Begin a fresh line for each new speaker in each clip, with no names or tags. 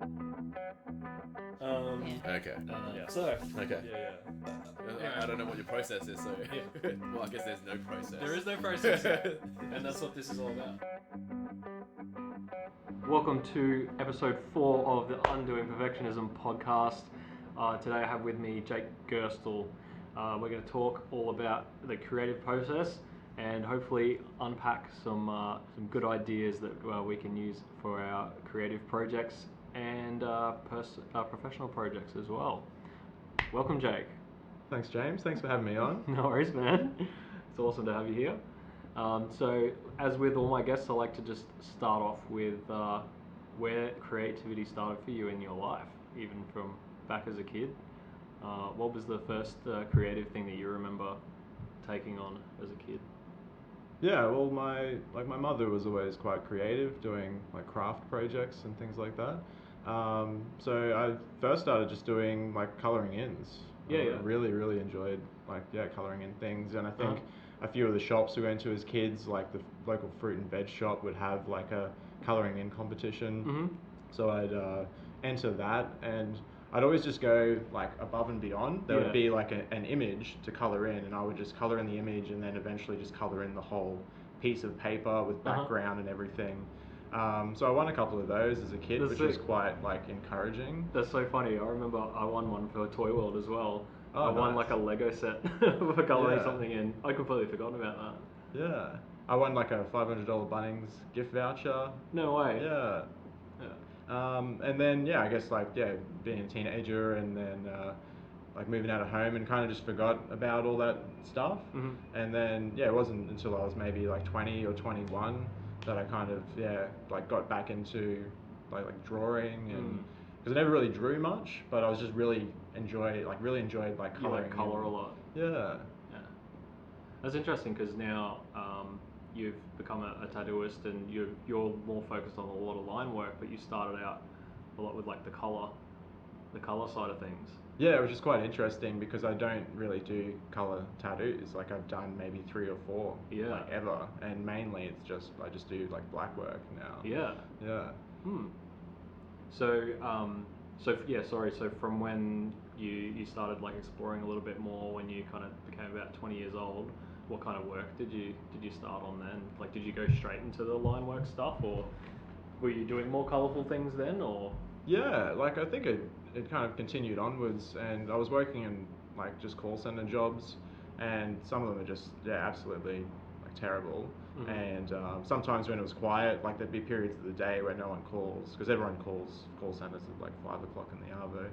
Okay.
Yeah. So.
Okay.
Yeah.
I don't know what your process is, so
Yeah.
well, I guess there's no process.
There is no process, and that's what this is all about. Welcome to episode 4 of the Undoing Perfectionism podcast. Today I have with me Jake Gerstle. We're going to talk all about the creative process and hopefully unpack some good ideas that we can use for our creative projects and professional projects as well. Welcome, Jake.
Thanks, James. Thanks for having me on.
No worries, man. It's awesome to have you here. So, as with all my guests, I like to just start off with where creativity started for you in your life, even from back as a kid. What was the first creative thing that you remember taking on as a kid?
Yeah, well, my mother was always quite creative, doing like craft projects and things like that. So I first started just doing like coloring ins. I really enjoyed coloring in things, and I think a few of the shops we went to as kids, like the local fruit and veg shop, would have like a coloring in competition.
Mm-hmm.
So I'd enter that, and I'd always just go like above and beyond. There would be like an image to color in, and I would just color in the image, and then eventually just color in the whole piece of paper with background and everything. So I won a couple of those as a kid, which was quite like encouraging.
That's so funny. I remember I won one for Toy World as well.
Oh,
I won
nice.
like a Lego set for coloring something in. I completely forgotten about that.
Yeah. I won like a $500 Bunnings gift voucher.
No way.
Yeah. And then I guess being a teenager and then like moving out of home and kind of just forgot about all that stuff.
Mm-hmm.
And then it wasn't until I was maybe like 20 or 21 that I kind of got back into like drawing, and because I never really drew much, but I was just really enjoyed coloring.
You like color a lot.
Yeah.
That's interesting because now you've become a tattooist and you're more focused on a lot of line work, but you started out a lot with like the color side of things.
Yeah, which is quite interesting because I don't really do color tattoos. Like I've done maybe 3 or 4 like ever, and mainly it's just I just do like black work now. Yeah.
So so from when you started like exploring a little bit more when you kind of became about 20 years old, what kind of work did you start on then? Like, did you go straight into the line work stuff, or were you doing more colorful things then, or?
Yeah, like I think it kind of continued onwards, and I was working in like just call center jobs, and some of them are just absolutely like terrible.
Mm-hmm.
And sometimes when it was quiet, like there'd be periods of the day where no one calls because everyone calls call centers at like 5 o'clock in the arvo.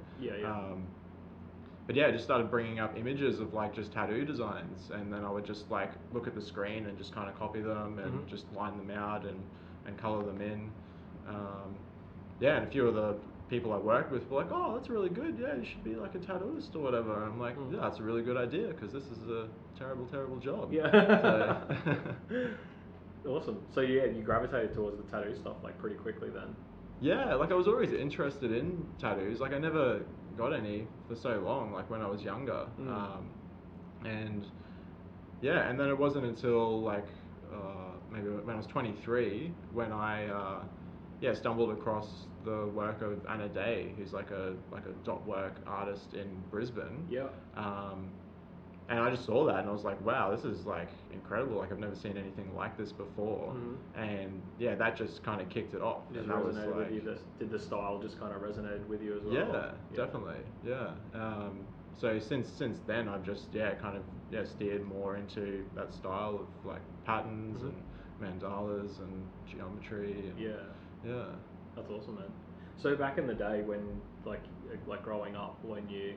But I just started bringing up images of like just tattoo designs, and then I would just like look at the screen and just kind of copy them and just line them out and color them in. And a few of the people I worked with were like, "Oh, that's really good. Yeah, you should be like a tattooist or whatever." And I'm like, "Yeah, that's a really good idea because this is a terrible job."
Yeah.
So.
Awesome. So you gravitated towards the tattoo stuff like pretty quickly then.
Yeah, like I was always interested in tattoos. Like I never got any for so long, like when I was younger. And then it wasn't until like maybe when I was 23 when I stumbled across the work of Anna Day, who's like a dot work artist in Brisbane.
Yeah.
And I just saw that and I was like, wow, this is like incredible. Like I've never seen anything like this before. And that just kind of kicked it off.
Just
and that
resonated
was like,
with you. Did the style just kind of resonated with you as well?
Yeah, definitely. Yeah. So since then I've just steered more into that style of like patterns and mandalas and geometry. And yeah.
That's awesome, man. So back in the day when like growing up, when you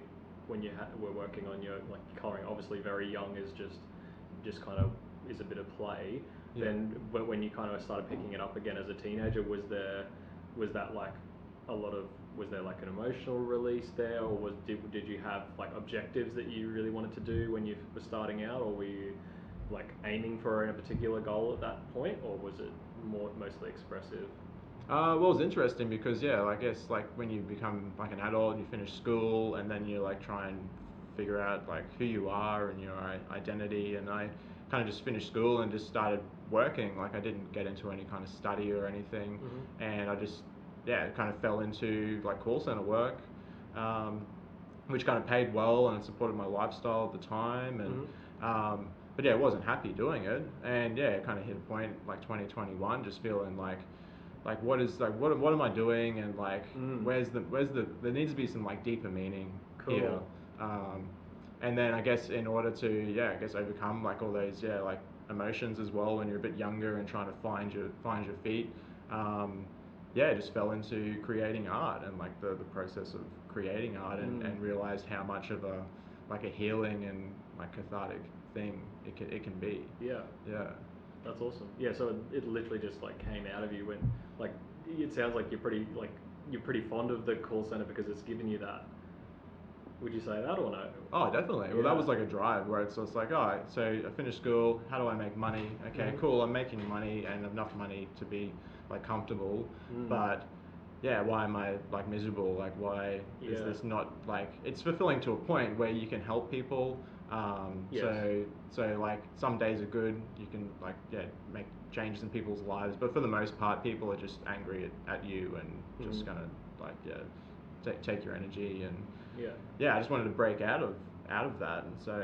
were working on your like coloring, obviously very young is just kind of is a bit of play.
Yeah.
Then when you kind of started picking it up again as a teenager, was that like was there like an emotional release there, or did you have like objectives that you really wanted to do when you were starting out, or were you like aiming for a particular goal at that point, or was it mostly expressive?
Well, it was interesting because I guess like when you become like an adult, you finish school, and then you like try and figure out like who you are and your identity. And I kind of just finished school and just started working. Like I didn't get into any kind of study or anything, and I just yeah, kind of fell into like call center work, which kind of paid well and it supported my lifestyle at the time. And but yeah, I wasn't happy doing it. And yeah, it kind of hit a point like 2021, just feeling like what am I doing, and like where's the there needs to be some like deeper meaning here. And then I guess in order to overcome like all those like emotions as well when you're a bit younger and trying to find your feet, I just fell into creating art and like the process of creating art, and realized how much of a healing and like cathartic thing it can be.
Yeah. That's awesome. Yeah, so it literally just like came out of you when, like, it sounds like you're pretty fond of the call center because it's given you that. Would you say that or no?
Oh, definitely. Well, that was like a drive where it's like, oh, so I finished school, how do I make money? Okay, cool, I'm making money and enough money to be like comfortable, but yeah, why am I like miserable? Like, why is this not like, it's fulfilling to a point where you can help people. So like some days are good, you can like make changes in people's lives, but for the most part people are just angry at you and just gonna like take your energy. And I just wanted to break out of that. And so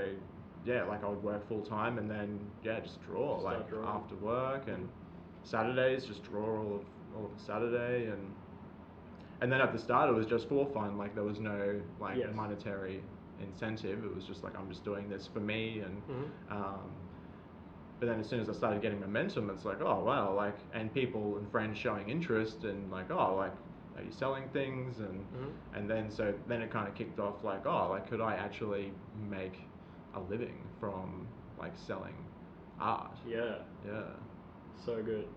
like I would work full time and then just draw after work, and Saturdays just draw all of the Saturday. And then at the start it was just for fun, like there was no like monetary incentive. It was just like, I'm just doing this for me. And but then as soon as I started getting momentum, it's like, oh wow, like, and people and friends showing interest, and like, oh, like, are you selling things? And then it kind of kicked off like, oh, like, could I actually make a living from like selling art?
So good.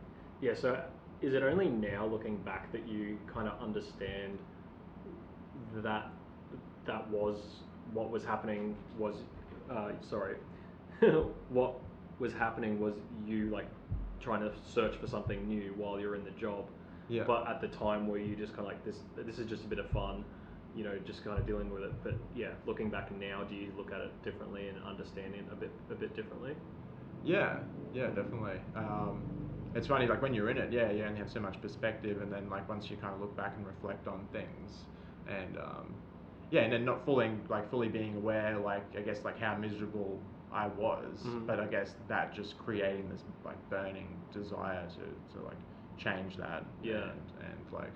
So is it only now looking back that you kind of understand that was what was happening was what was happening was you like trying to search for something new while you're in the job, but at the time where you just kind of like, this is just a bit of fun, you know, just kind of dealing with it. But looking back now, do you look at it differently and understand it a bit differently?
Definitely. It's funny, like when you're in it, you only have so much perspective, and then like once you kind of look back and reflect on things, and and then not fully being aware, like I guess like how miserable I was, but I guess that just creating this like burning desire to like change that. And like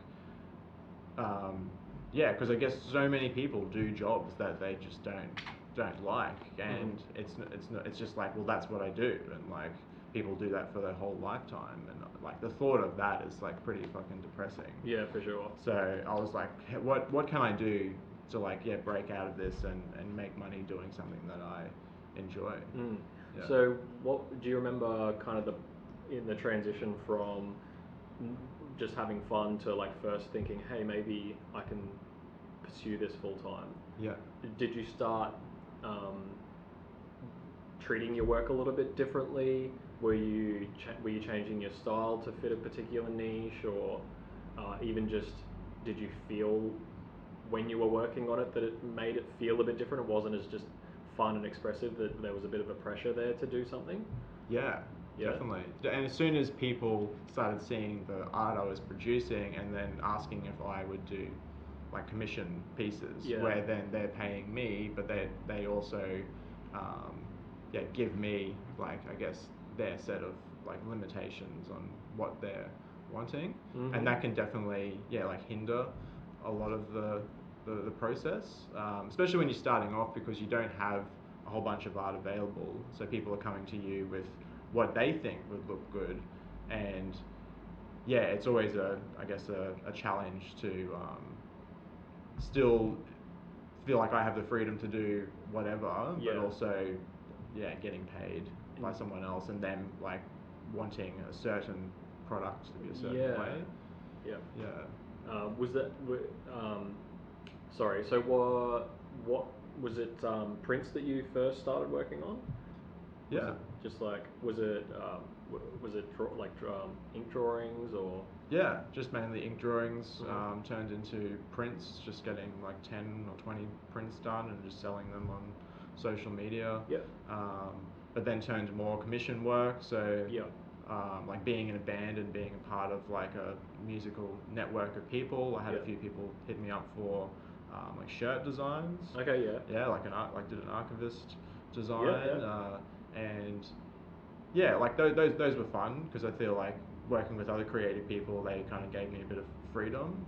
because I guess so many people do jobs that they just don't like, and it's just like, well, that's what I do, and like people do that for their whole lifetime, and like the thought of that is like pretty fucking depressing.
Yeah, for sure.
So I was like, what can I do to like break out of this and make money doing something that I enjoy?
So what do you remember kind of in the transition from just having fun to like first thinking, hey, maybe I can pursue this full time? Did you start treating your work a little bit differently? Were you changing your style to fit a particular niche, or even just did you feel when you were working on it that it made it feel a bit different? It wasn't as just fun and expressive, that there was a bit of a pressure there to do something?
Definitely. And as soon as people started seeing the art I was producing and then asking if I would do like commission pieces, where then they're paying me, but they also give me like, I guess, their set of like limitations on what they're wanting, and that can definitely like hinder a lot of the process, especially when you're starting off, because you don't have a whole bunch of art available, so people are coming to you with what they think would look good. And it's always a challenge to still feel like I have the freedom to do whatever, but also getting paid by someone else, and them like wanting a certain product to be a certain way.
Was that sorry, so what was it, prints that you first started working on? Was it ink drawings, or?
Just mainly ink drawings, turned into prints, just getting like 10 or 20 prints done and just selling them on social media. But then turned more commission work, so like being in a band and being a part of like a musical network of people. I had a few people hit me up for like shirt designs.
Okay, yeah.
Yeah, like did an archivist design. And yeah, like those were fun because I feel like working with other creative people, they kind of gave me a bit of freedom.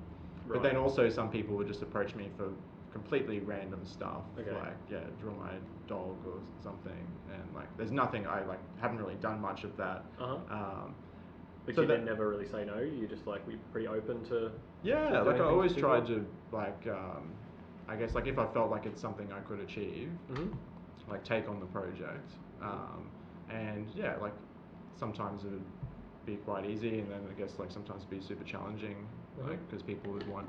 Right.
But then also some people would just approach me for completely random stuff,
okay.
like draw my dog or something, and like there's nothing, I like haven't really done much of that.
But
so
you didn't never really say no. You just like were pretty open to.
Yeah,
to
like I always tried to like I guess like if I felt like it's something I could achieve, like take on the project. And yeah, like sometimes it would be quite easy, and then I guess like sometimes it'd be super challenging, like because people would want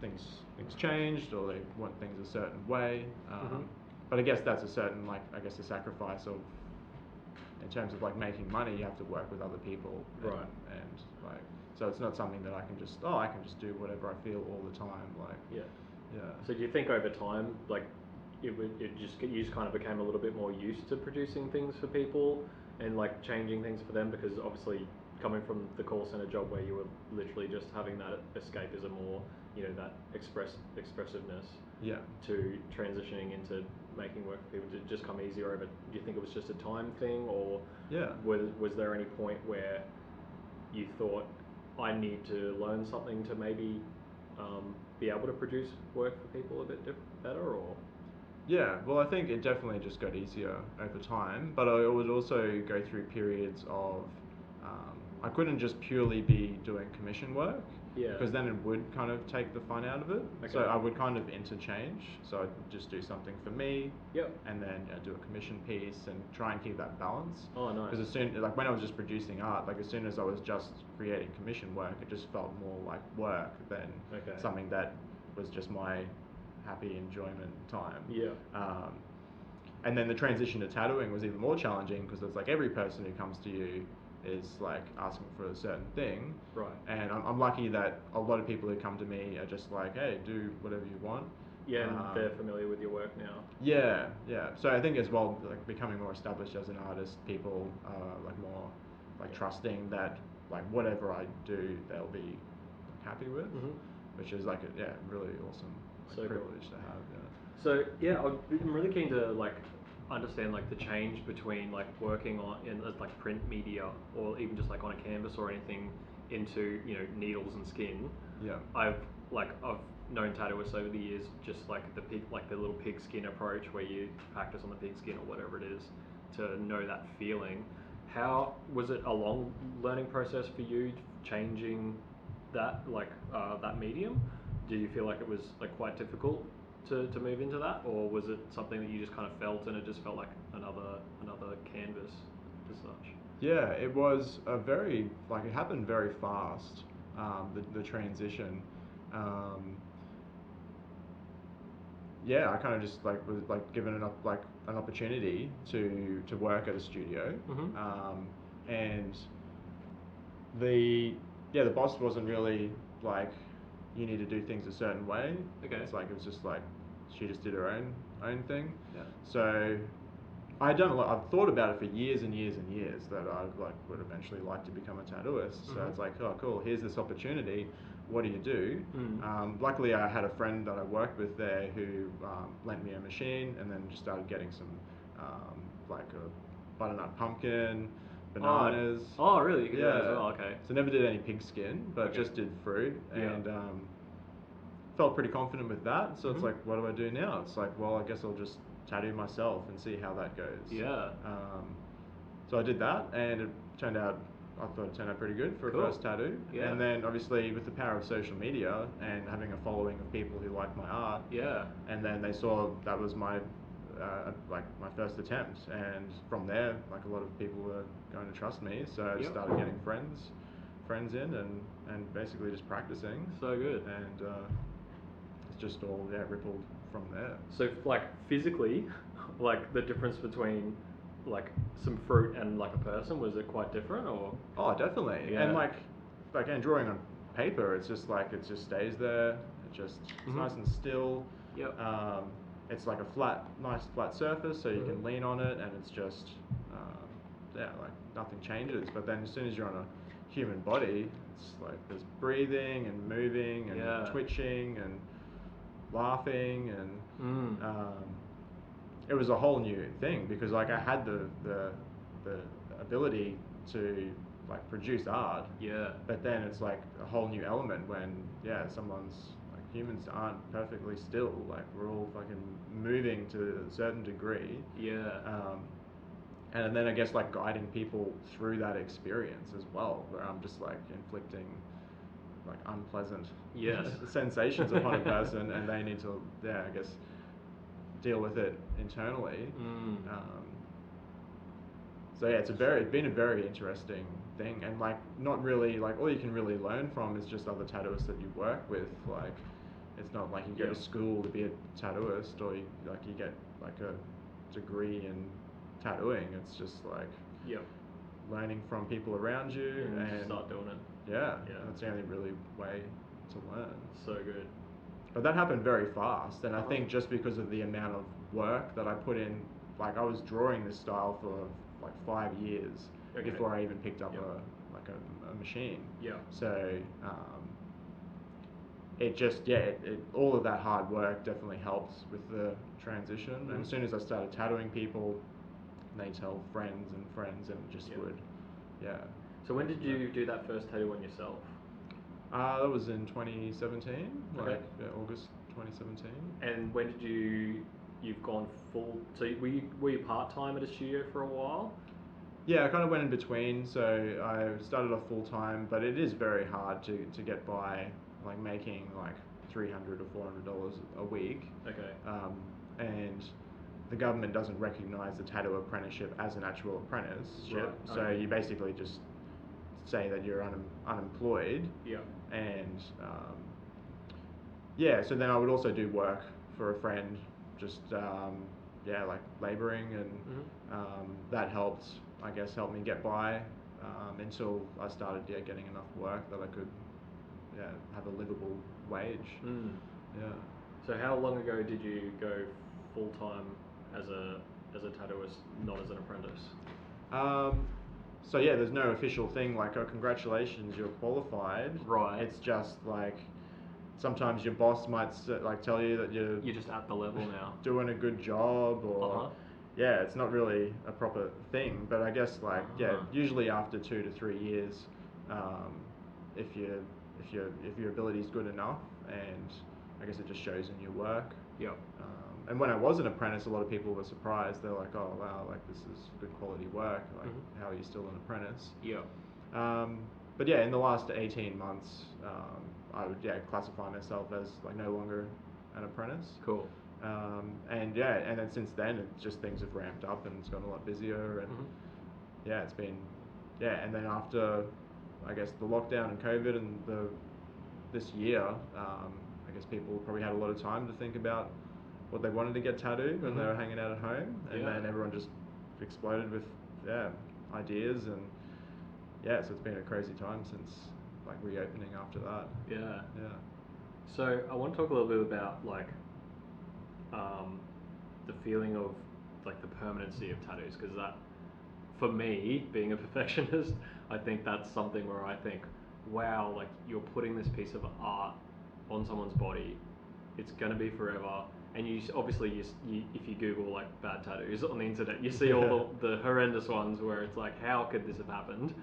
things changed, or they want things a certain way. But I guess that's a certain like a sacrifice of, in terms of like making money, you have to work with other people, and like so it's not something that I can just do whatever I feel all the time, like yeah.
So do you think over time, like you just kind of became a little bit more used to producing things for people and like changing things for them, because obviously coming from the call center job where you were literally just having that escapism, or that expressiveness, to transitioning into making work for people, did it just come easier over? Do you think it was just a time thing, or was there any point where you thought, I need to learn something to maybe be able to produce work for people a bit better, or?
Yeah, well, I think it definitely just got easier over time, but I would also go through periods of I couldn't just purely be doing commission work, because then it would kind of take the fun out of it. Okay. So I would kind of interchange. So I'd just do something for me, and then do a commission piece and try and keep that balance.
Oh, nice.
Because like when I was just producing art, like as soon as I was just creating commission work, it just felt more like work than something that was just my happy enjoyment time. And then the transition to tattooing was even more challenging, because it's like every person who comes to you is like asking for a certain thing, and I'm lucky that a lot of people who come to me are just like, hey, do whatever you want.
And they're familiar with your work now.
So I think as well, like becoming more established as an artist, people are like more like trusting that like whatever I do, they'll be happy with, which is like a really awesome privilege to have.
So I'm really keen to like understand like the change between like working in like print media, or even just like on a canvas or anything, into needles and skin. I've known tattooists over the years, just like the little pig skin approach, where you practice on the pig skin or whatever it is to know that feeling. How was it a long learning process for you, changing that that medium? Do you feel like it was like quite difficult to move into that, or was it something that you just kind of felt and it just felt like another canvas as such?
Yeah, it was it happened very fast, the transition. I kind of just like was like given an opportunity to work at a studio, and the boss wasn't really like, you need to do things a certain way. It's like, it was just like she just did her own thing. So I've thought about it for years and years and years, that I would eventually like to become a tattooist. So it's like, oh cool, here's this opportunity. What do you do? Luckily, I had a friend that I worked with there who lent me a machine, and then just started getting some like a butternut pumpkin, bananas.
Oh, really? You can do that as well. Okay.
So never did any pig skin, but just did fruit, and felt pretty confident with that. So it's like, what do I do now? It's like, well, I guess I'll just tattoo myself and see how that goes. So I did that, and I thought it turned out pretty good for a first tattoo. And then obviously with the power of social media and having a following of people who like my art, and then they saw that was my my first attempt, and from there, like a lot of people were going to trust me, so I started getting friends in, and basically just practicing.
So good.
And it's just all rippled from there.
So like physically, like the difference between like some fruit and like a person, was it quite different, or?
Oh, definitely. And and drawing on paper, it's just like, it just stays there. It's nice and still. It's like a nice flat surface, so you can lean on it, and it's just like nothing changes. But then as soon as you're on a human body, it's like there's breathing and moving and twitching and laughing and it was a whole new thing because like I had the ability to like produce art. Yeah. But then it's like a whole new element when someone's like humans aren't perfectly still. Like we're all fucking moving to a certain degree. Yeah. And then I guess like guiding people through that experience as well, where I'm just like inflicting like unpleasant sensations upon a person, and they need to I guess deal with it internally. So yeah, it's been a very interesting thing, and like not really like all you can really learn from is just other tattooists that you work with. Like it's not like you go to school to be a tattooist or you get like a degree in tattooing. It's just like learning from people around you and
just start doing it.
Yeah, that's the only really way to learn.
So good.
But that happened very fast, and I think just because of the amount of work that I put in, like I was drawing this style for like 5 years before I even picked up a machine. Yeah. So it just all of that hard work definitely helped with the transition. And as soon as I started tattooing people, they tell friends, and it just would. Yeah.
So when did you do that first tattoo on yourself?
That was in 2017, August 2017.
And when did you've gone full, so were you part-time at a studio for a while?
Yeah, I kind of went in between, so I started off full-time, but it is very hard to get by, like making like $300 or $400 a week. Okay. And the government doesn't recognise the tattoo apprenticeship as an actual apprenticeship, right. So you basically just say that you're unemployed. Yeah. And so then I would also do work for a friend, just like labouring, and that helped me get by until I started getting enough work that I could have a livable wage. Yeah.
So how long ago did you go full time as a tattooist, not as an apprentice?
So yeah, there's no official thing like, oh, congratulations, you're qualified.
Right.
It's just like sometimes your boss might like tell you that you're
just at the level now,
doing a good job, or it's not really a proper thing. But I guess like usually after 2 to 3 years, if your ability is good enough, and I guess it just shows in your work. Yep. And when I was an apprentice, a lot of people were surprised. They're like, oh wow, like this is good quality work. Like how are you still an apprentice? Yeah. But yeah, in the last 18 months, I would classify myself as like no longer an apprentice. Cool. And then since then, it's just things have ramped up and it's gotten a lot busier, and it's been and then after I guess the lockdown and COVID and this year, I guess people probably had a lot of time to think about what they wanted to get tattooed when they were hanging out at home, and then everyone just exploded with ideas, and so it's been a crazy time since like reopening after that. Yeah.
So I want to talk a little bit about like the feeling of like the permanency of tattoos, because that, for me, being a perfectionist, I think that's something where I think, wow, like you're putting this piece of art on someone's body, it's gonna be forever. And you obviously, if you Google like bad tattoos on the internet, you see all the horrendous ones where it's like, how could this have happened?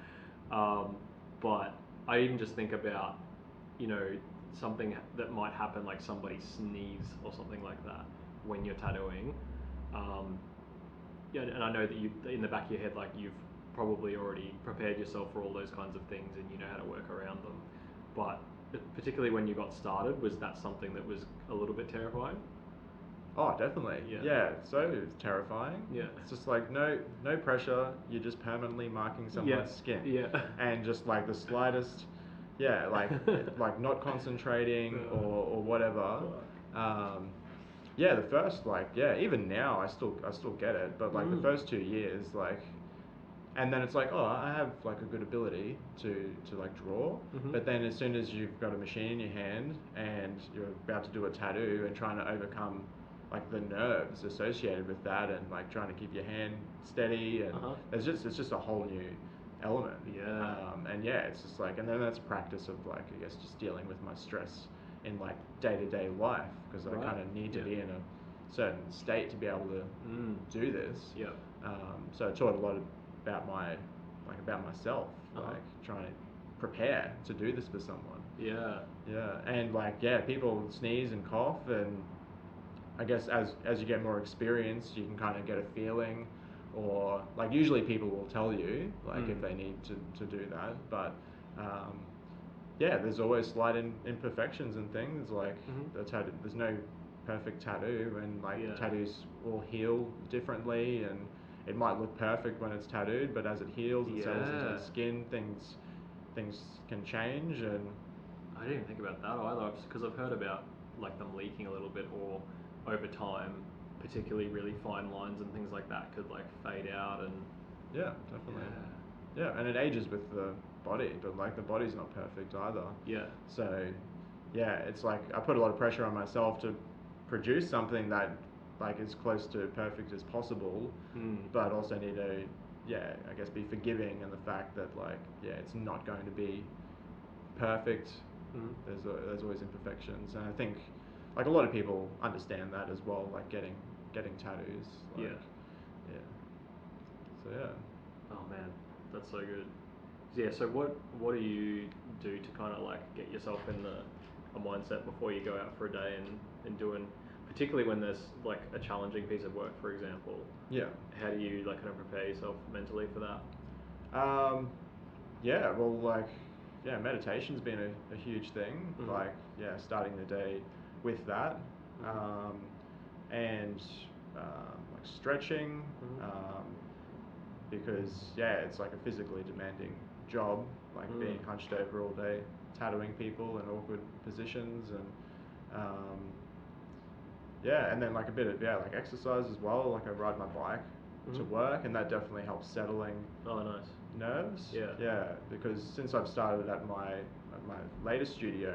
But I even just think about, something that might happen, like somebody sneeze or something like that when you're tattooing. And I know that you, in the back of your head, like you've probably already prepared yourself for all those kinds of things and you know how to work around them. But particularly when you got started, was that something that was a little bit terrifying?
Oh, definitely. Yeah, so terrifying. Yeah. It's just like no pressure. You're just permanently marking someone's skin. Yeah. And just like the slightest, like not concentrating or whatever. The first even now I still get it, but like the first 2 years, like, and then it's like, oh, I have like a good ability to like draw, but then as soon as you've got a machine in your hand and you're about to do a tattoo and trying to overcome like the nerves associated with that, and like trying to keep your hand steady, and it's just a whole new element. And yeah, it's just like, and then that's practice of like, I guess, just dealing with my stress in like day-to-day life, because I kind of need to be in a certain state to be able to do this. So I taught a lot about myself, like trying to prepare to do this for someone. And like, people sneeze and cough, and I guess as you get more experience, you can kind of get a feeling, or like usually people will tell you like if they need to do that, but there's always slight imperfections and things, like there's no perfect tattoo, and like tattoos will heal differently, and it might look perfect when it's tattooed, but as it heals and settles into the skin, things can change. And
I didn't even think about that either, because I've heard about like them leaking a little bit, or over time, particularly really fine lines and things like that could like fade out. And
definitely. And it ages with the body, but like the body's not perfect either. So it's like I put a lot of pressure on myself to produce something that like as close to perfect as possible, but also need to I guess be forgiving in the fact that like it's not going to be perfect. There's always imperfections, and I think like a lot of people understand that as well, like getting tattoos. Like, So
oh man, that's so good. So what do you do to kind of like get yourself in a mindset before you go out for a day and doing, particularly when there's like a challenging piece of work, for example? How do you like kind of prepare yourself mentally for that?
Well, like meditation's been a huge thing. Like starting the day with that, and like stretching, because it's like a physically demanding job, like being hunched over all day, tattooing people in awkward positions, and and then like a bit of like exercise as well. Like I ride my bike to work, and that definitely helps settling nerves. Because since I've started at my latest studio,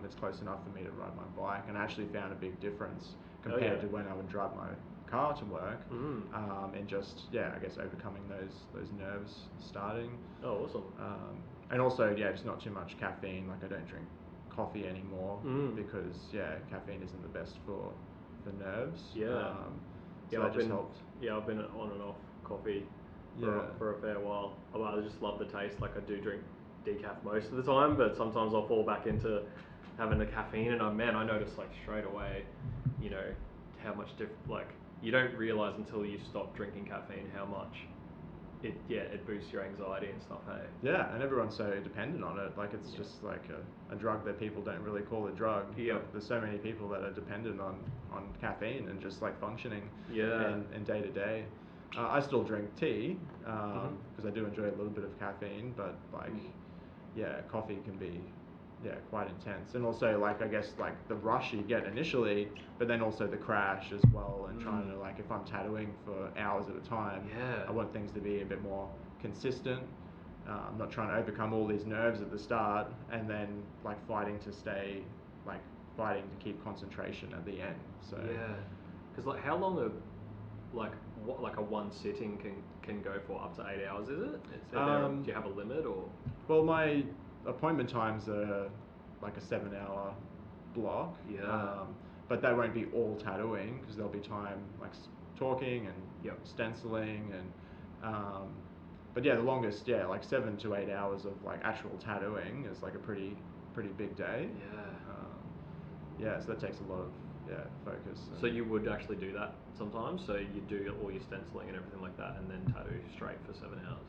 it's close enough for me to ride my bike, and I actually found a big difference compared to when I would drive my car to work, and just I guess overcoming those nerves starting.
Awesome.
And also just not too much caffeine. Like I don't drink coffee anymore, because caffeine isn't the best for nerves. So that just helped.
I've been on and off coffee for a fair while. I just love the taste. Like I do drink decaf most of the time, but sometimes I'll fall back into having the caffeine, and I notice like straight away, how much like you don't realize until you stop drinking caffeine how much it boosts your anxiety and stuff.
And everyone's so dependent on it. Like it's just like a drug that people don't really call a drug. There's so many people that are dependent on caffeine and just like functioning in day to day. I still drink tea, because I do enjoy a little bit of caffeine, but like coffee can be quite intense. And also like I guess like the rush you get initially, but then also the crash as well, and trying to like, if I'm tattooing for hours at a time, I want things to be a bit more consistent. I'm not trying to overcome all these nerves at the start and then like fighting to keep concentration at the end. So
because like how long a one sitting can go for? Up to 8 hours, is it? Do you have a limit, or?
Well, my appointment times are like a 7-hour block. But that won't be all tattooing, because there'll be time like talking and stenciling, and but the longest like 7 to 8 hours of like actual tattooing is like a pretty big day. So that takes a lot of focus.
So you would actually do that sometimes? So you do all your stenciling and everything like that, and then tattoo straight for 7 hours?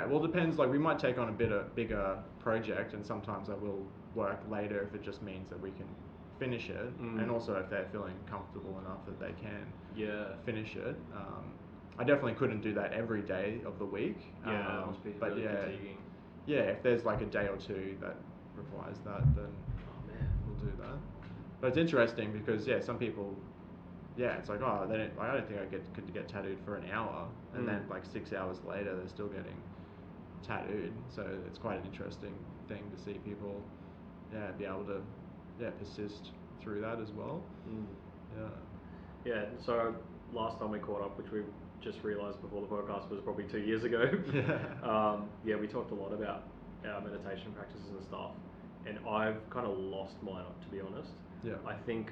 Well, depends. Like we might take on a bigger project, and sometimes I will work later if it just means that we can finish it, and also if they're feeling comfortable enough that they can finish it. I definitely couldn't do that every day of the week.
That must be really fatiguing.
If there's like a day or two that requires that, then we'll do that. But it's interesting because some people, it's like, I don't think I could get tattooed for an hour, and then like 6 hours later they're still getting tattooed. So it's quite an interesting thing to see people be able to persist through that as well.
Yeah. So last time we caught up, which we just realised before the podcast was probably 2 years ago. Yeah. We talked a lot about our meditation practices and stuff, and I've kind of lost mine, to be honest.
Yeah.
I think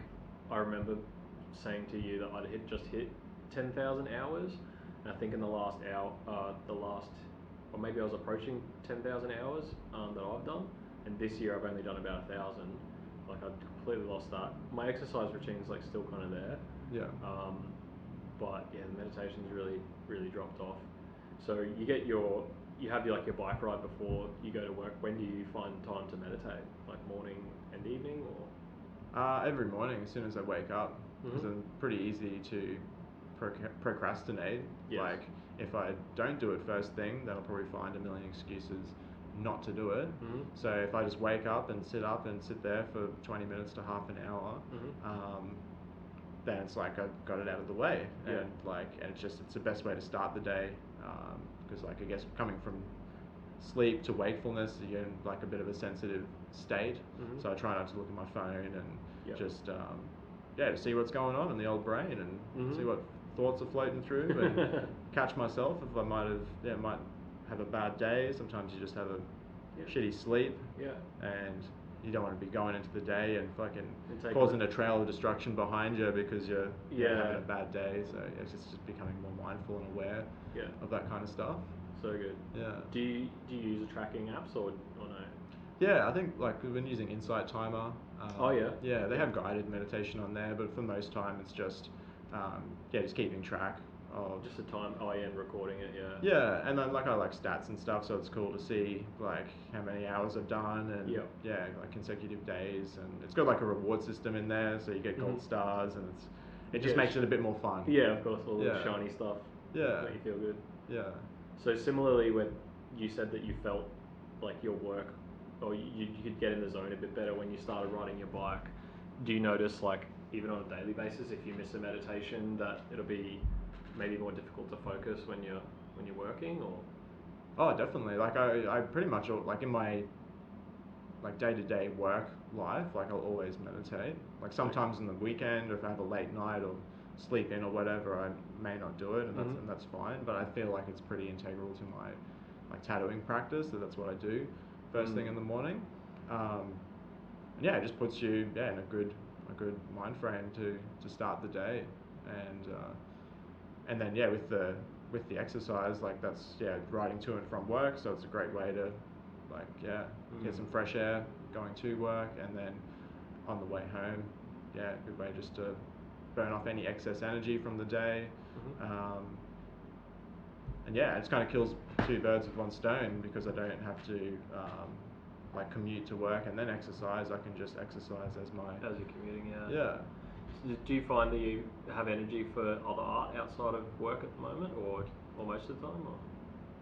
I remember saying to you that I'd just hit 10,000 hours, and I think in the last hour, or maybe I was approaching 10,000 hours that I've done, and this year I've only done about 1,000. Like I've completely lost that. My exercise routine's like still kind of there.
Yeah.
But yeah, the meditation's really dropped off. So you have your bike ride before you go to work. When do you find time to meditate? Like morning and evening, or?
Every morning as soon as I wake up, because I'm pretty easy to procrastinate.
Yes.
Like if I don't do it first thing, then I'll probably find a million excuses not to do it. So if I just wake up and sit there for 20 minutes to half an hour, then it's like I've got it out of the way, and it's the best way to start the day, because like I guess coming from sleep to wakefulness, you're in like a bit of a sensitive state. So I try not to look at my phone and just to see what's going on in the old brain and see what thoughts are floating through and catch myself if I might have a bad day. Sometimes you just have a shitty sleep, and you don't want to be going into the day and fucking causing a trail of destruction behind you because you're having a bad day. So it's just becoming more mindful and aware of that kind of stuff.
So good.
Yeah.
Do you use the tracking apps or no?
Yeah, I think like we've been using Insight Timer. Yeah, they have guided meditation on there, but for the most time it's just just keeping track of
just the time. And recording it.
Yeah, and then like I like stats and stuff, so it's cool to see like how many hours I've done and like consecutive days, and it's got like a reward system in there, so you get gold stars, and it just makes it a bit more fun.
Yeah, of course, all the shiny stuff.
Yeah,
make you feel good.
Yeah.
So similarly, when you said that you felt like your work, or you could get in the zone a bit better when you started riding your bike, do you notice like even on a daily basis, if you miss a meditation, that it'll be maybe more difficult to focus when you're working, or?
Oh, definitely. Like I pretty much like in my like day-to-day work life, like I'll always meditate. Like sometimes on the weekend, or if I have a late night or sleep in or whatever, I may not do it, and that's fine. But I feel like it's pretty integral to my like tattooing practice. That's what I do first thing in the morning. And it just puts you in a good mind frame to start the day, and then with the exercise, like that's riding to and from work, so it's a great way to like get some fresh air going to work, and then on the way home, good way just to burn off any excess energy from the day. And it kind of kills two birds with one stone, because I don't have to like commute to work and then exercise. I can just exercise as
you're commuting.
Yeah.
Do you find that you have energy for other art outside of work at the moment, or most of the time? Or?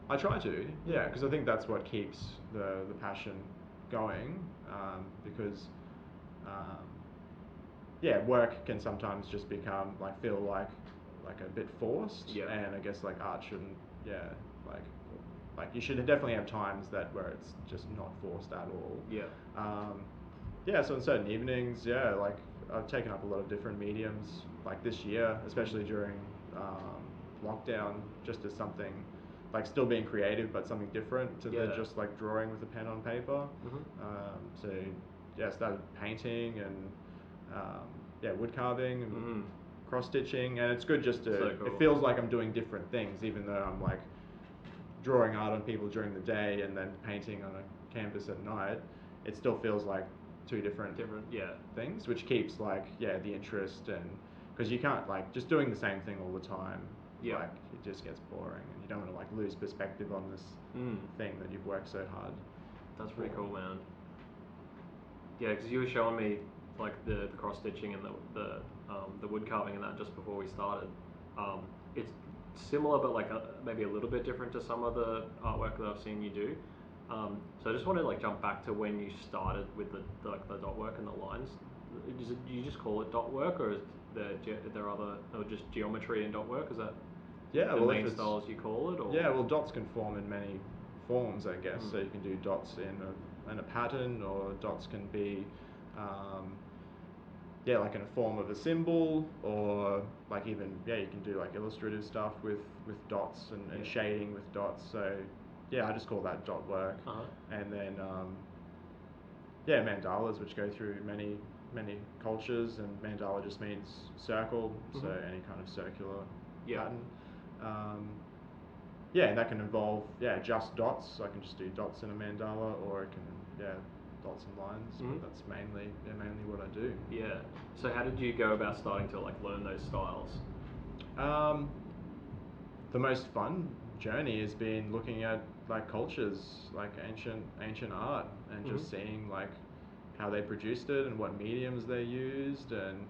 I try to, because I think that's what keeps the passion going, because work can sometimes just become feel like a bit forced, and I guess like art shouldn't, like you should definitely have times where it's just not forced at all. So in certain evenings, like I've taken up a lot of different mediums, like this year, especially during lockdown, just as something like still being creative, but something different to just like drawing with a pen on paper. I started painting and wood carving and cross stitching, and it's good just to.
So cool.
It feels like I'm doing different things, even though I'm like drawing art on people during the day and then painting on a canvas at night. It still feels like two different things, which keeps the interest, and because you can't like just doing the same thing all the time. Like it just gets boring, and you don't want to like lose perspective on this thing that you've worked so hard.
That's pretty cool, man. Yeah, because you were showing me like the cross stitching and the wood carving and that just before we started. It's similar, but like maybe a little bit different to some of the artwork that I've seen you do. So I just want to like jump back to when you started with the dot work and the lines. Do you just call it dot work, or is there other, or just geometry and dot work? Is that the main styles you call it? Or?
Dots can form in many forms, I guess. So you can do dots in a pattern, or dots can be yeah, like in a form of a symbol, or like even, yeah, you can do like illustrative stuff with dots and shading with dots. So yeah, I just call that dot work. And then yeah, mandalas, which go through many cultures, and mandala just means circle, so any kind of circular pattern. Yeah, and that can involve, yeah, just dots. So I can just do dots in a mandala, or it can, yeah, dots and lines. But that's mainly what I do.
Yeah. So how did you go about starting to like learn those styles?
The most fun journey has been looking at like cultures, like ancient art, and just seeing like how they produced it and what mediums they used, and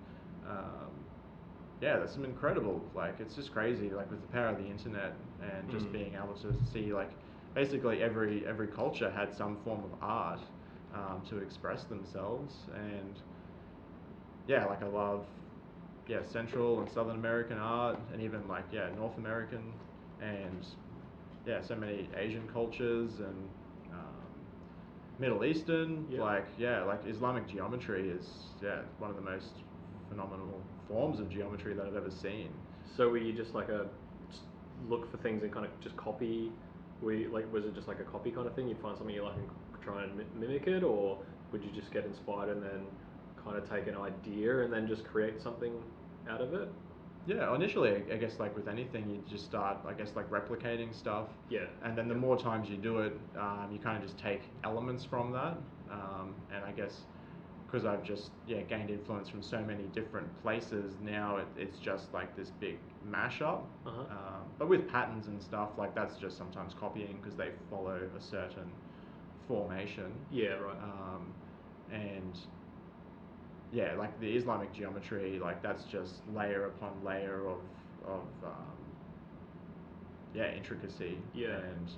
yeah, there's some incredible, like, it's just crazy, like with the power of the internet and just being able to see like basically every culture had some form of art to express themselves. And yeah, like I love, yeah, Central and Southern American art, and even like, yeah, North American, and yeah, so many Asian cultures, and Middle Eastern, like, yeah, like Islamic geometry is, yeah, one of the most phenomenal forms of geometry that I've ever seen.
So were you just like just look for things and kind of just copy? Was it just like a copy kind of thing? You'd find something you like and try and mimic it, or would you just get inspired and then kind of take an idea and then just create something out of it?
Yeah, initially, I guess like with anything, you just start, I guess, like replicating stuff.
Yeah.
And then the more times you do it, you kind of just take elements from that. And I guess because I've just, yeah, gained influence from so many different places, now it's just like this big mashup. But with patterns and stuff, like that's just sometimes copying because they follow a certain formation.
Yeah, right.
And yeah, like the Islamic geometry, like that's just layer upon layer of yeah, intricacy.
Yeah.
And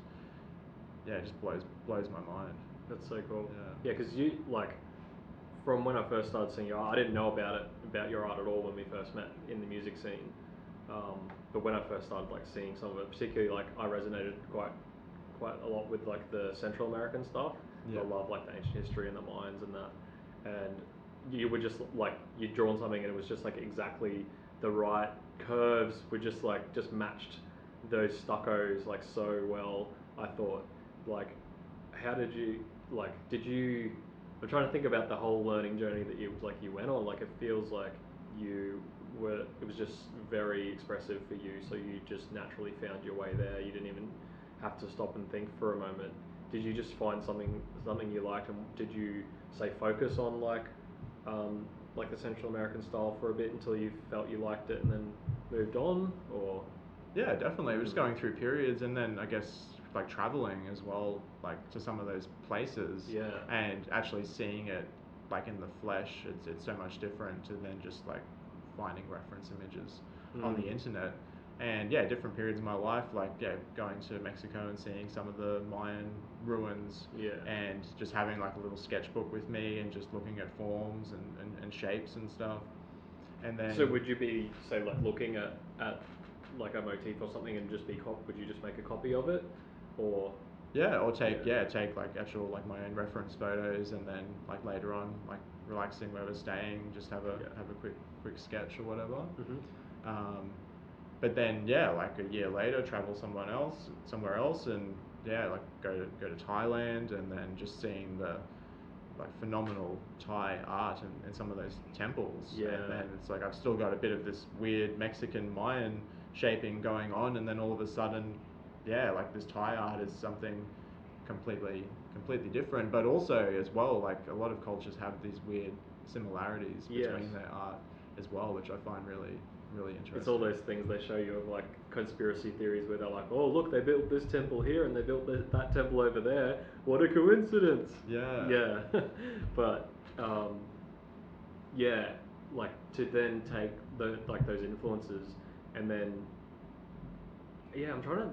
yeah, it just blows my mind.
That's so cool. Yeah, because you, like, from when I first started seeing your art, I didn't know about your art at all when we first met in the music scene. But when I first started like seeing some of it, particularly like I resonated quite a lot with like the Central American stuff. I love like the ancient history and the Mayans and that. And you were just like, you'd drawn something and it was just like exactly the right curves were just matched those stuccos like so well. I thought, like, how did you, like, I'm trying to think about the whole learning journey that you went on. Like, it feels like it was just very expressive for you, so you just naturally found your way there. You didn't even have to stop and think for a moment. Did you just find something you liked, and did you say focus on like the Central American style for a bit until you felt you liked it and then moved on? Or
yeah, definitely. We're just going through periods, and then I guess like traveling as well, like to some of those places, and actually seeing it like in the flesh. It's so much different to then just like finding reference images on the internet. And yeah, different periods of my life, like, yeah, going to Mexico and seeing some of the Mayan ruins, and just having like a little sketchbook with me and just looking at forms and shapes and stuff. And then,
so would you be, say, like looking at like a motif or something and just would you just make a copy of it, or
take like actual like my own reference photos, and then like later on, like relaxing where we're staying, just have a quick sketch or whatever. But then like a year later, travel somewhere else, and like go to Thailand, and then just seeing the like phenomenal Thai art in some of those temples. And then it's like I've still got a bit of this weird Mexican Mayan shaping going on, and then all of a sudden, like this Thai art is something completely different. But also as well, like a lot of cultures have these weird similarities between their art as well, which I find really interesting.
It's all those things they show you of like conspiracy theories where they're like, oh look, they built this temple here and they built that temple over there. What a coincidence! Yeah. But like to then take those influences and then I'm trying to.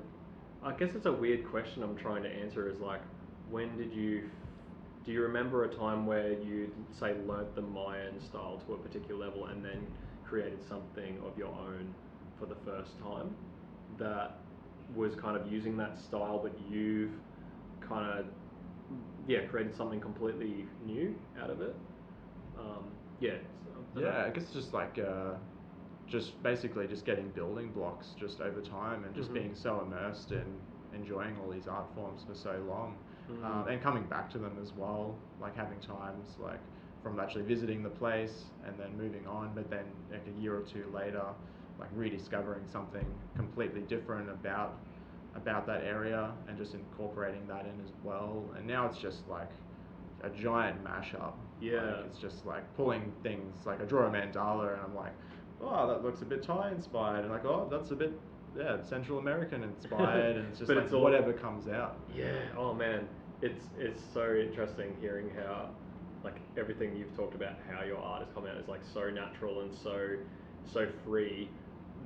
I guess it's a weird question I'm trying to answer. Is like, when did you? Do you remember a time where you, say, learnt the Mayan style to a particular level and then created something of your own for the first time that was kind of using that style, but you've kind of created something completely new out of it?
Yeah, I guess just like just basically just getting building blocks just over time and just being so immersed in enjoying all these art forms for so long, and coming back to them as well, like having times like from actually visiting the place and then moving on, but then like a year or two later, like rediscovering something completely different about that area and just incorporating that in as well. And now it's just like a giant mashup.
Yeah.
Like, it's just like pulling things, like I draw a mandala and I'm like, oh, that looks a bit Thai inspired, and like, oh, that's a bit, yeah, Central American inspired, and it's just like it's whatever comes out.
Yeah. Oh man, it's so interesting hearing how like everything you've talked about, how your art has come out is like so natural and so free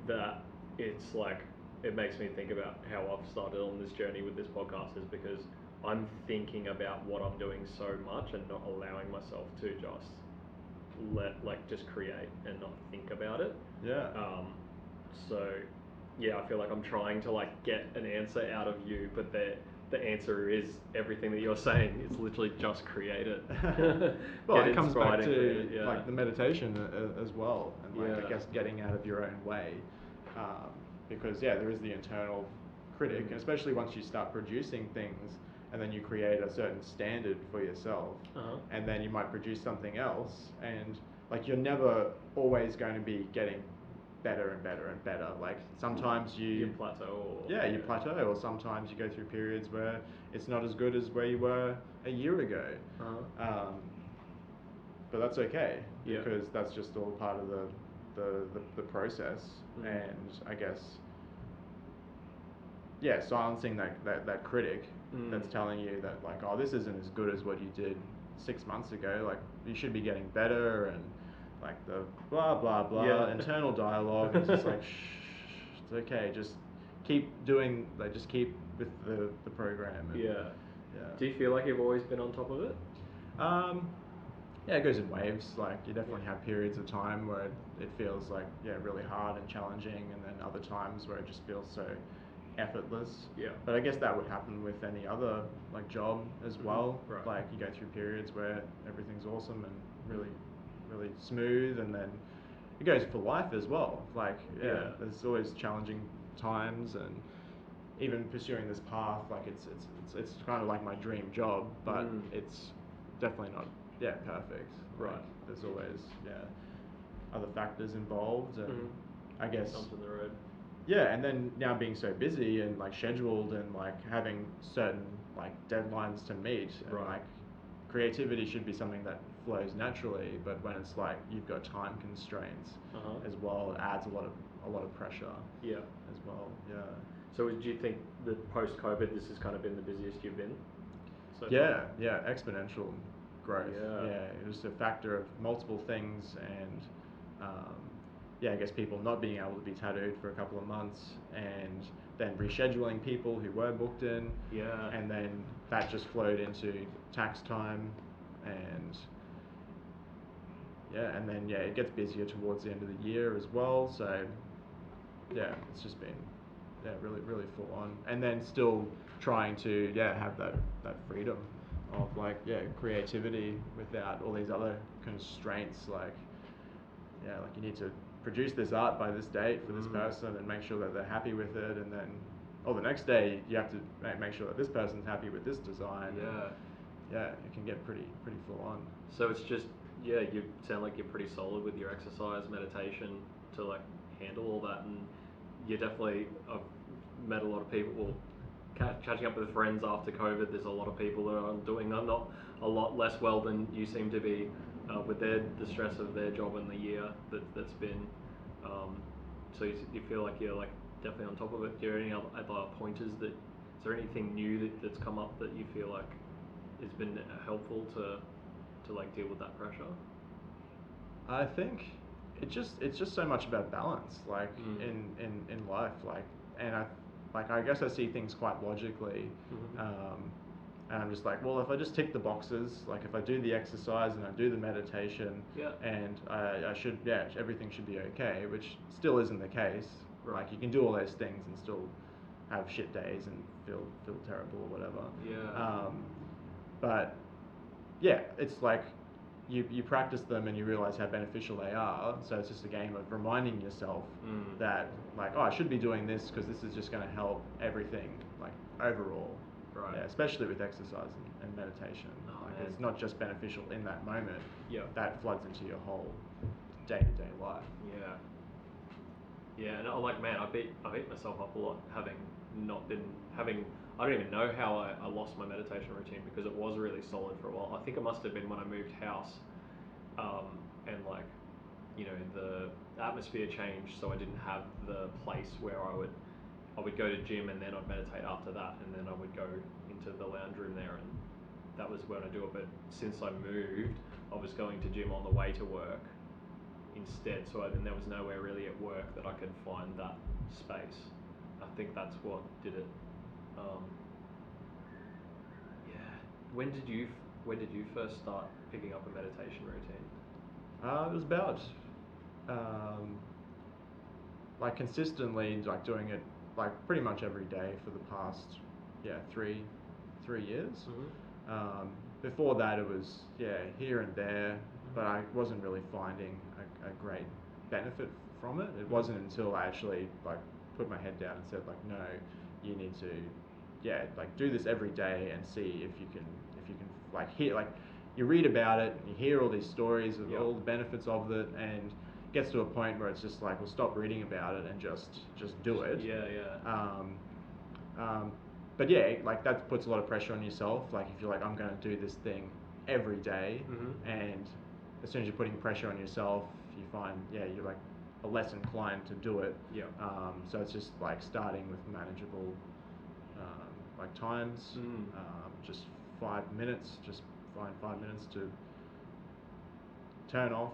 that it's like it makes me think about how I've started on this journey with this podcast, is because I'm thinking about what I'm doing so much and not allowing myself to just create and not think about it.
Yeah.
So yeah, I feel like I'm trying to like get an answer out of you, but the answer is everything that you're saying. It's literally just create it.
Well, it comes back to like the meditation as well, and like I guess getting out of your own way, because there is the internal critic, and especially once you start producing things and then you create a certain standard for yourself, and then you might produce something else, and like you're never always going to be getting better and better and better. Like sometimes you
plateau.
You plateau, or sometimes you go through periods where it's not as good as where you were a year ago. But that's okay, because that's just all part of the process. And I guess silencing that critic that's telling you that like, oh, this isn't as good as what you did 6 months ago, like you should be getting better, and like the blah blah blah internal dialogue. It's just like, shh, it's okay, just keep doing, like just keep with the program. And,
do you feel like you've always been on top of it?
It goes in waves. Like you definitely have periods of time where it feels like really hard and challenging, and then other times where it just feels so effortless. But I guess that would happen with any other like job as well.
Right.
Like you go through periods where everything's awesome and really really smooth, and then it goes for life as well. Like there's always challenging times, and even pursuing this path, like it's kind of like my dream job, but it's definitely not perfect.
Right.
Like, there's always other factors involved, and I guess
bumps in the road.
Yeah, and then now being so busy and like scheduled and like having certain like deadlines to meet, and like creativity should be something that flows naturally, but when it's like you've got time constraints as well, it adds a lot of pressure. As well.
So do you think that post-COVID this has kind of been the busiest you've been so
far? Exponential growth. It was a factor of multiple things, and I guess people not being able to be tattooed for a couple of months, and then rescheduling people who were booked in, and then that just flowed into tax time, and then it gets busier towards the end of the year as well. So it's just been really really full on, and then still trying to have that freedom of like creativity without all these other constraints, like you need to produce this art by this date for this person and make sure that they're happy with it, and then the next day you have to make sure that this person's happy with this design. It can get pretty full on.
So it's just you sound like you're pretty solid with your exercise, meditation to like handle all that, and you definitely, I've met a lot of people, catching up with friends after COVID, there's a lot of people that are doing a lot less well than you seem to be with the stress of their job and the year that's been. So you feel like you're like definitely on top of it. Do you have any other pointers is there anything new that's come up that you feel like has been helpful to like deal with that pressure?
I think it's just so much about balance, like in life, like, and I guess I see things quite logically, and I'm just like, well, if I just tick the boxes, like if I do the exercise and I do the meditation, and I should, everything should be okay, which still isn't the case. Like you can do all those things and still have shit days and feel terrible or whatever. But it's like you practice them and you realize how beneficial they are. So it's just a game of reminding yourself that like, oh, I should be doing this because this is just going to help everything like overall.
Right.
Yeah, especially with exercise and meditation. It's not just beneficial in that moment.
Yeah.
That floods into your whole day-to-day life.
Yeah. Yeah, and I'm like, man, I beat myself up a lot having not been having. I don't even know how I lost my meditation routine because it was really solid for a while. I think it must have been when I moved house, and like, you know, the atmosphere changed, so I didn't have the place where I would go to gym and then I'd meditate after that, and then I would go into the lounge room there, and that was when I do it. But since I moved, I was going to gym on the way to work instead, so then there was nowhere really at work that I could find that space. I think that's what did it. Yeah. When did you first start picking up a meditation routine?
It was about like consistently like doing it like pretty much every day for the past 3 years. Before that it was here and there, but I wasn't really finding a great benefit from it. It wasn't until I actually like put my head down and said like, no, you need to like do this every day and see if you can like hear, like you read about it and you hear all these stories of all the benefits of it, and it gets to a point where it's just like, well, stop reading about it and just do it. But like that puts a lot of pressure on yourself. Like if you're like, I'm going to do this thing every day, and as soon as you're putting pressure on yourself, you find you're like less inclined to do it. So it's just like starting with manageable like times, just 5 minutes, just find 5 minutes to turn off,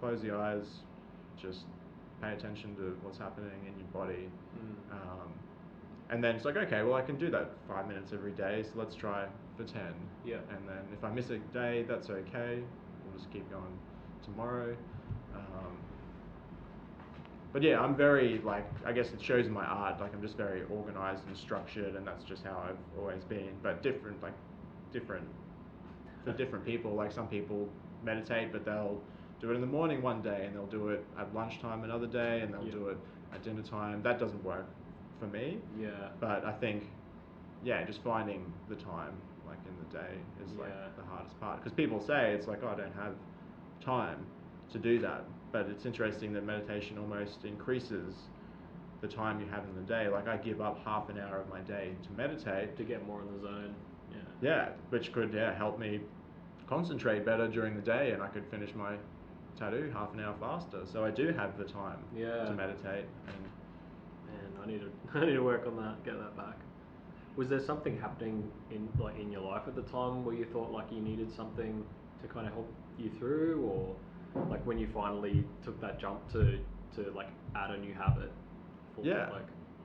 close the eyes, just pay attention to what's happening in your body. And then it's like, okay, well, I can do that 5 minutes every day, so let's try for 10. And then if I miss a day, that's okay. We'll just keep going tomorrow. But I'm very, like, I guess it shows in my art, like I'm just very organized and structured, and that's just how I've always been. But different for different people. Like some people meditate, but they'll do it in the morning one day, and they'll do it at lunchtime another day, and they'll do it at dinner time. That doesn't work for me. But I think, just finding the time, like in the day, is like the hardest part. Because people say it's like, oh, I don't have time to do that. But it's interesting that meditation almost increases the time you have in the day. Like I give up half an hour of my day to meditate.
To get more in the zone.
Which could help me concentrate better during the day, and I could finish my tattoo half an hour faster. So I do have the time to meditate. And
man, I need to work on that, get that back. Was there something happening in your life at the time where you thought like you needed something to kind of help you through, or like when you finally took that jump to like add a new habit?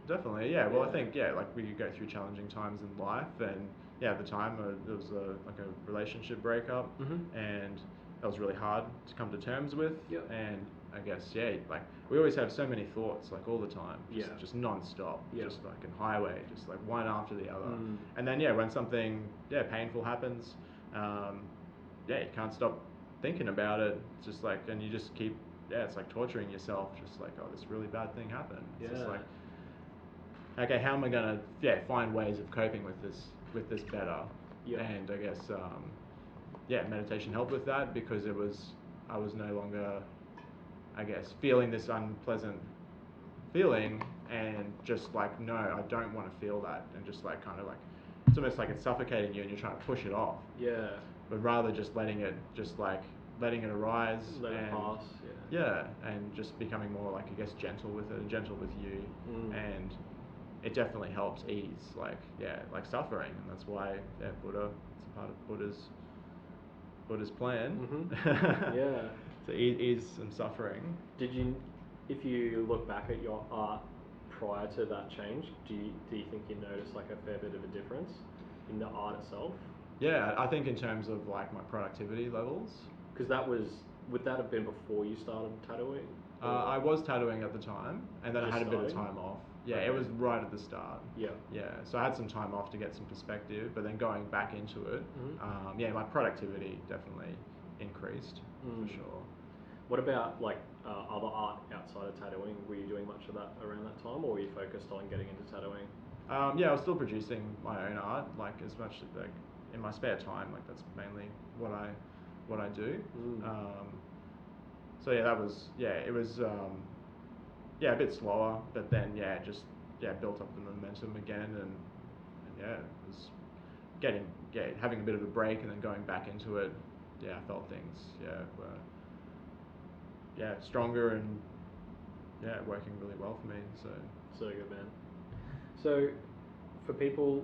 Definitely. Well, I think like we go through challenging times in life, and at the time there was a relationship breakup, and that was really hard to come to terms with. And I guess like we always have so many thoughts like all the time, just non-stop, just like in highway, just like one after the other. And then when something painful happens, you can't stop thinking about it. It's just like, and you just keep it's like torturing yourself, just like, oh, this really bad thing happened. It's just like, okay, how am I gonna find ways of coping with this better? And I guess meditation helped with that, because I was no longer, I guess, feeling this unpleasant feeling, and just like, no, I don't want to feel that, and just like kind of like it's almost like it's suffocating you and you're trying to push it off. But rather just letting it arise,
let it pass.
And just becoming more like, I guess, gentle with it and gentle with you. And it definitely helps ease like suffering, and that's why Buddha, it's a part of Buddha's plan. To ease some suffering.
Did you, if you look back at your art prior to that change, do you think you noticed like a fair bit of a difference in the art itself?
I think in terms of like my productivity levels.
Because would that have been before you started tattooing?
I was tattooing at the time, and then I had a bit of time off. It was right at the start. So I had some time off to get some perspective, but then going back into it, my productivity definitely increased for sure.
What about like other art outside of tattooing? Were you doing much of that around that time, or were you focused on getting into tattooing?
Yeah, I was still producing my own art, like as much like in my spare time. Like that's mainly what I do. So yeah, that was it was a bit slower, but then just built up the momentum again, and it was having a bit of a break and then going back into it. I felt things were stronger and working really well for me.
So good, man. So for people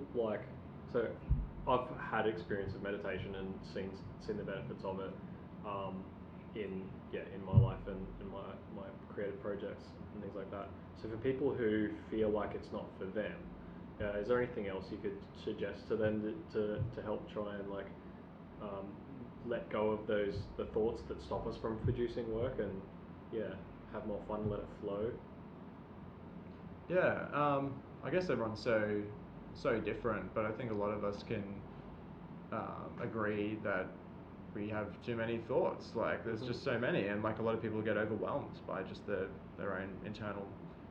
I've had experience of meditation and seen the benefits of it in my life and in my creative projects and things like that. So for people who feel like it's not for them, is there anything else you could suggest to them to help try and let go of the thoughts that stop us from producing work and have more fun, let it flow?
I guess everyone's so different, but I think a lot of us can agree that we have too many thoughts. Like there's just so many, and like a lot of people get overwhelmed by just their own internal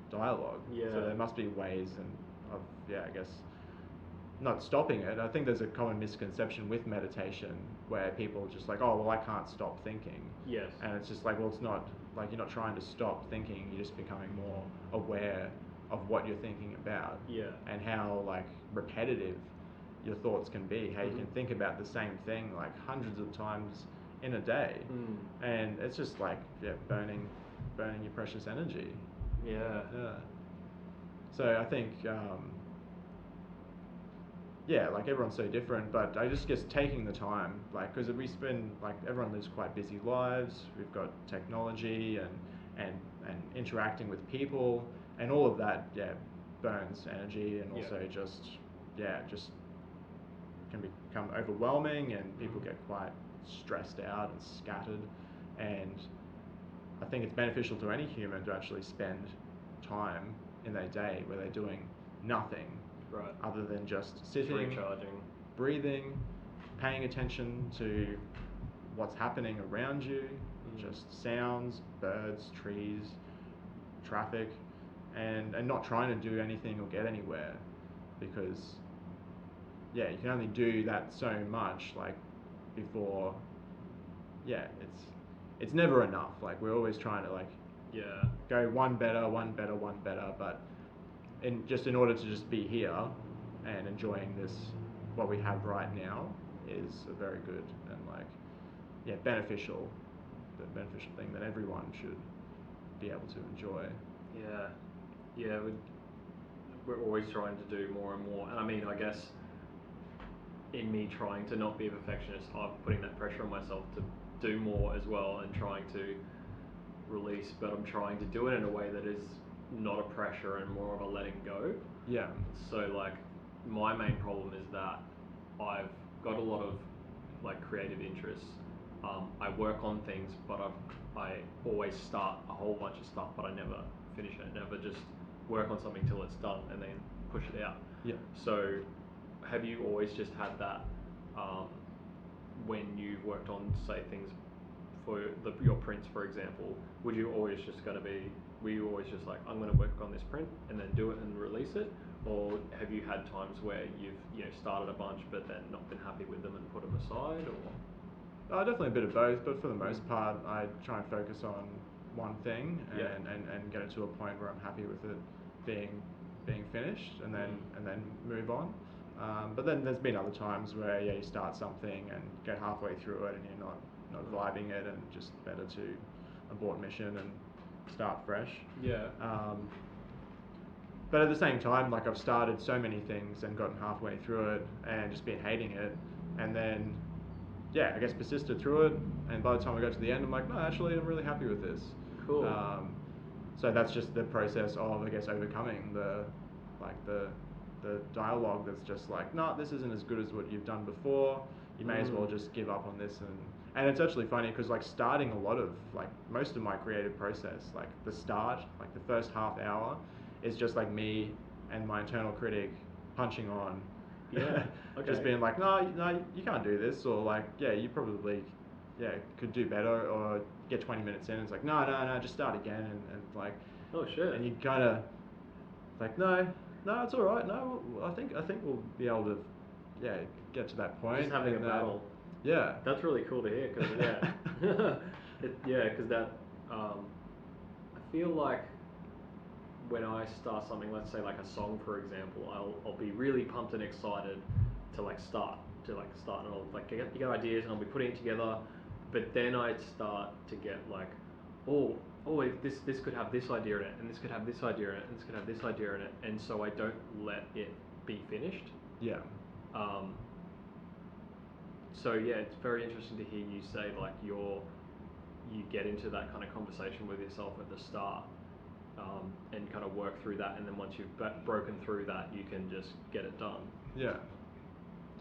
dialogue. So there must be ways of I guess not stopping it. I think there's a common misconception with meditation where people just like, oh well, I can't stop thinking.
Yes.
And it's just like, well, it's not like you're not trying to stop thinking. You're just becoming more aware of what you're thinking about. And how like repetitive your thoughts can be. How you can think about the same thing like hundreds of times in a day. And it's just like burning your precious energy. So I think like everyone's so different, but I just guess taking the time, like, because we spend, like, everyone lives quite busy lives. We've got technology and interacting with people, and all of that burns energy, and also just can become overwhelming, and people get quite stressed out and scattered. And I think it's beneficial to any human to actually spend time in their day where they're doing nothing other than just sitting,
recharging,
breathing, paying attention to what's happening around you, just sounds, birds, trees, traffic, and not trying to do anything or get anywhere, because you can only do that so much, like, before it's never enough. Like, we're always trying to go one better, but in order to just be here and enjoying this, what we have right now, is a very good and beneficial thing that everyone should be able to enjoy.
We're always trying to do more and more, and I mean, I guess in me trying to not be a perfectionist, I'm putting that pressure on myself to do more as well and trying to release, but I'm trying to do it in a way that is not a pressure and more of a letting go. So like my main problem is that I've got a lot of like creative interests. I work on things, but I always start a whole bunch of stuff, but I never finish it. Never just work on something till it's done and then push it out. So have you always just had that when you've worked on, say, things for your prints, for example, were you always just like, I'm going to work on this print and then do it and release it? Or have you had times where you've started a bunch but then not been happy with them and put them aside? Or
definitely a bit of both, but for the most part I try and focus on one thing and get it to a point where I'm happy with it being finished, and then move on. But then there's been other times where you start something and get halfway through it and you're not vibing it, and just better to abort mission and start fresh. But at the same time, like, I've started so many things and gotten halfway through it and just been hating it, and then I guess persisted through it, and by the time I got to the end, I'm like, no, actually I'm really happy with this.
Cool.
So that's just the process of, I guess, overcoming the dialogue that's just like, no, this isn't as good as what you've done before. You may as well just give up on this. And it's actually funny because, like, starting a lot of, like, most of my creative process, like the start, like the first half hour, is just like me and my internal critic punching on. Just being like, no, you can't do this, or like, you probably could do better, or get 20 minutes in and it's like, no, just start again, and like,
oh shit,
and you kind of like, no, it's all right, no, I think we'll be able to, get to that point.
Just having a battle.
Yeah.
That's really cool to hear, because because that, I feel like when I start something, let's say like a song, for example, I'll be really pumped and excited to start, and I'll get ideas and I'll be putting it together, but then I start to get like, this could have this idea in it, and this could have this idea in it, and this could have this idea in it, and so I don't let it be finished.
Yeah.
So yeah, it's very interesting to hear you say like you get into that kind of conversation with yourself at the start, and kind of work through that, and then once you've broken through that, you can just get it done.
Yeah.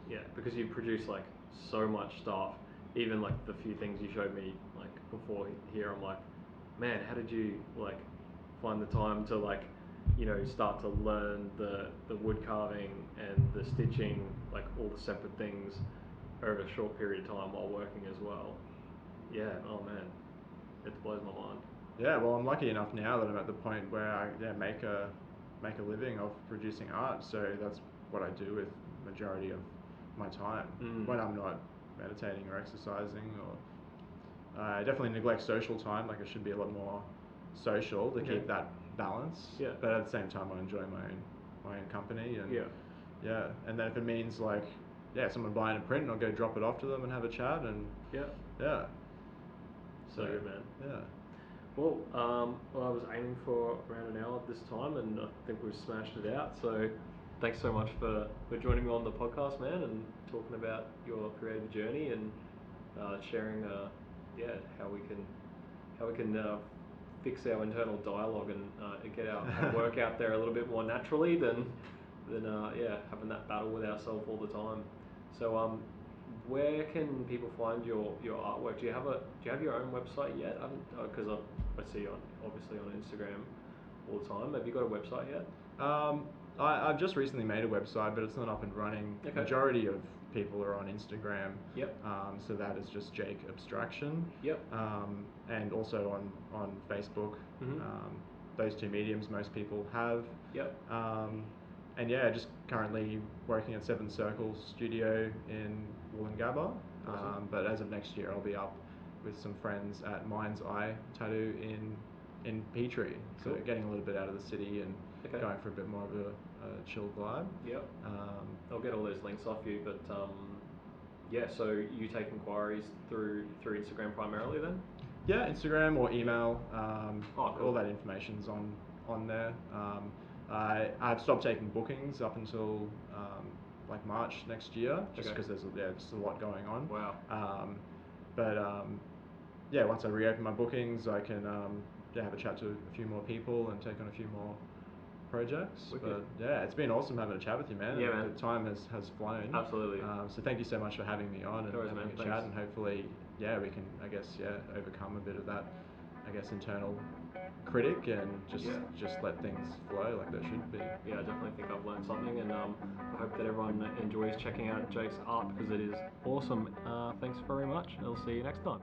Yeah, because you produce like so much stuff. Even like the few things you showed me like before here, I'm like, man, how did you like find the time to like, start to learn the wood carving and the stitching, like all the separate things over a short period of time while working as well? Yeah, oh man, it blows my mind.
Yeah, well, I'm lucky enough now that I'm at the point where I make a living of producing art. So that's what I do with majority of my time when I'm not meditating or exercising, or I definitely neglect social time. Like, I should be a lot more social to keep that balance.
Yeah.
But at the same time, I enjoy my own company, and and then if it means like someone buying a print, I'll go drop it off to them and have a chat, and
so good, man.
Yeah.
Well, I was aiming for around an hour this time, and I think we've smashed it out. So thanks so much for joining me on the podcast, man, and talking about your creative journey, and sharing how we can fix our internal dialogue, and get our work out there a little bit more naturally than having that battle with ourselves all the time. So where can people find your artwork? Do you have your own website yet? Because I see you obviously on Instagram all the time. Have you got a website yet?
I've just recently made a website, but it's not up and running.
Okay.
Majority of people are on Instagram.
Yep.
So that is just Jake Abstraction.
Yep.
And also on Facebook.
Mm-hmm.
Those two mediums most people have.
Yep.
And just currently working at 7 Circles Studio in Wollongabba.
Awesome.
But as of next year, I'll be up with some friends at Mind's Eye Tattoo in Petrie.
Cool.
So getting a little bit out of the city and going for a bit more of a chill vibe.
Yep. I'll get all those links off you, but so you take inquiries through Instagram primarily then?
Yeah, Instagram or email.
Cool.
All that information's on there. I've stopped taking bookings up until like March next year, just because there's just a lot going on.
Wow.
But once I reopen my bookings, I can have a chat to a few more people and take on a few more projects.
Wicked.
But it's been awesome having a chat with you, man.
Yeah, man.
The time has flown.
Absolutely.
So thank you so much for having me on and having a chat, and hopefully we can overcome a bit of that internal critic and just let things flow like they should be.
Yeah, I definitely think I've learned something, and I hope that everyone enjoys checking out Jake's art, because it is awesome. Thanks very much. I'll see you next time.